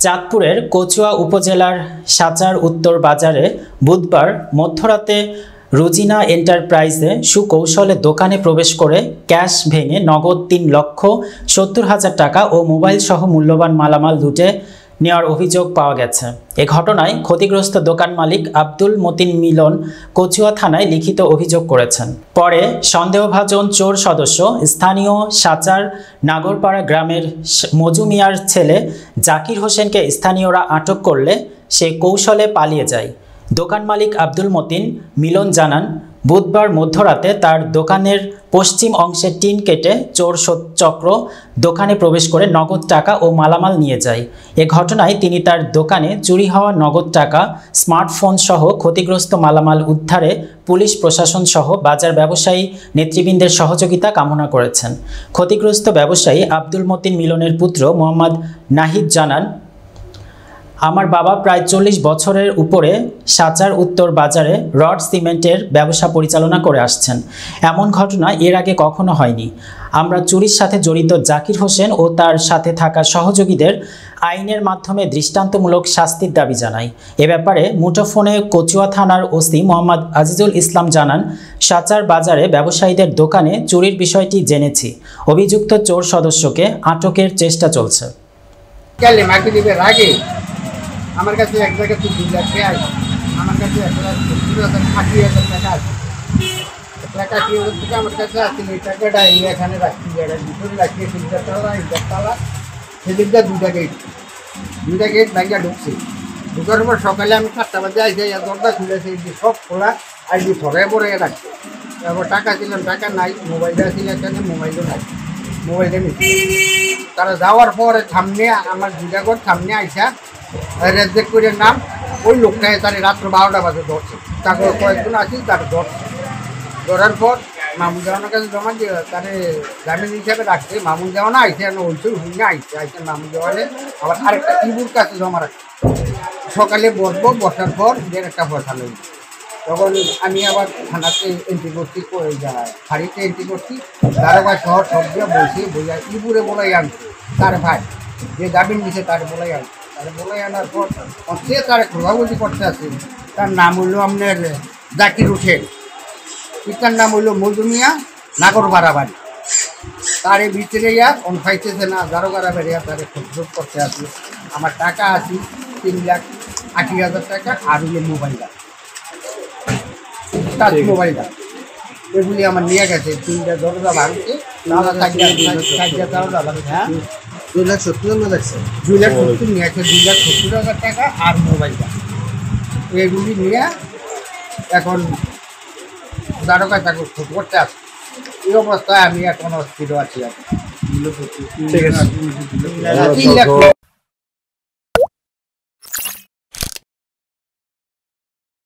চাঁদপুরের কচুয়া উপজেলার সাচার উত্তর বাজারে বুধবার মধ্যরাতে রুজিনা এন্টারপ্রাইজে সুকৌশলে দোকানে প্রবেশ করে ক্যাশ ভেঙে নগদ ৩,৭০,০০০ টাকা ও মোবাইল সহ মূল্যবান মালামাল লুটে নেওয়ার অভিযোগ পাওয়া গেছে। এ ঘটনায় ক্ষতিগ্রস্ত দোকান মালিক আব্দুল মতিন মিলন কচুয়া থানায় লিখিত অভিযোগ করেছেন। পরে সন্দেহভাজন চোর সদস্য স্থানীয় সাচার নাগরপাড়া গ্রামের মজু মিয়ার ছেলে জাকির হোসেনকে স্থানীয়রা আটক করলে সে কৌশলে পালিয়ে যায়। দোকান মালিক আব্দুল মতিন মিলন জানান, বুধবার মধ্যরাতে তার দোকানের পশ্চিম অংশে টিন কেটে চোর চক্র দোকানে প্রবেশ করে নগদ টাকা ও মালামাল নিয়ে যায়। এ ঘটনায় তিনি তার দোকানে চুরি হওয়া নগদ টাকা, স্মার্টফোন সহ ক্ষতিগ্রস্ত মালামাল উদ্ধারে পুলিশ প্রশাসন সহ বাজার ব্যবসায়ী নেতৃবৃন্দের সহযোগিতা কামনা করেছেন। ক্ষতিগ্রস্ত ব্যবসায়ী আব্দুল মতিন মিলনের পুত্র মোহাম্মদ নাহিদ জানান, আমার বাবা প্রায় ৪০ বছরের উপরে সাচার উত্তর বাজারে রড সিমেন্টের ব্যবসা পরিচালনা করে আসছেন। এমন ঘটনা এর আগে কখনো হয়নি। আমরা চুরির সাথে জড়িত জাকির হোসেন ও তার সাথে থাকা সহযোগীদের আইনের মাধ্যমে দৃষ্টান্তমূলক শাস্তির দাবি জানাই। এ ব্যাপারে মুঠোফোনে কচুয়া থানার ওসি মোহাম্মদ আজিজুল ইসলাম জানান, সাচার বাজারে ব্যবসায়ীদের দোকানে চুরির বিষয়টি জেনেছি। অভিযুক্ত চোর সদস্যকে আটকের চেষ্টা চলছে। আমার কাছে এক জায়গায় 2 লাখ টাকা আছে, আমার কাছে 1,80,000 টাকা আছে। 1,80,000 টাকা আমার কাছে আছে। এই টাকাটা এখানে রাখছি, ভিতরে রাখিয়ে তালা সেদিকটা 2টা গেট ব্যাংকে ঢুকছে। ঢুকার পর সকালে আমি 7টা বাজে আইসে দরজা খুলেছে, সব খোলা আর ধরে পরে রাখছে। তারপর টাকা ছিলাম, টাকা নাই। মোবাইলটা ছিল এখানে, মোবাইলও নাই। মোবাইলটা নিচ্ছে তারা যাওয়ার পরে সামনে আমার 2টা ঘর সামনে আইসা রেজেক্ট করে নাম ওই লোকটায় তার রাত্র 12টা বাজে ধরছে। তারপর কয়েকজন আসি তার ধরার পর মামুন জাওয়ানের কাছে জমা দিয়ে তারে জামিন হিসাবে রাখছে। মামুন জাওয়ানা আইসে ওইসে হুইনে আইসে মামুন জাওয়ানে আবার আরেকটা ইবুর কাছে জমা রাখছে। সকালে বসার পর এদের একটা পয়সা নেই। তখন আমি আবার থানাতে এন্ট্রি করছি, ফাঁড়িতে এন্ট্রি করছি। দারোগা শহর সব দিয়ে বইয়া ইবুরে বলাই আনছে তার ভাই যে জামিন দিছে তার বলাই আনছে। বলে আনার পর সে তার খোঁজাখুঁজি করতে আছে। তার নাম হইল আপনার জাকির হোসেন, পিতার নাম হইল মজু মিয়া, নাগরপাড়া বাড়ি। তার এই ভিতরে পাইতেছে না, দারোগারা বেরিয়া তারে খোঁজ করতে আছে। আমার টাকা আছে 3,80,000 টাকা আর হইল মোবাইলটা, টাচ মোবাইলটা, এগুলি আমার নিয়ে গেছে। 3টা দরজা ভাঙছে, 2,70,000 লাগছে, 2,70,000 নিয়ে আছে। 2,70,000 টাকা আর মোবাইলটা এগুলি নিয়ে এখন দারোগায় তাকে খোঁজ করতে আসছে। এই অবস্থায় আমি এখন অস্থির আছি। 3 লাখ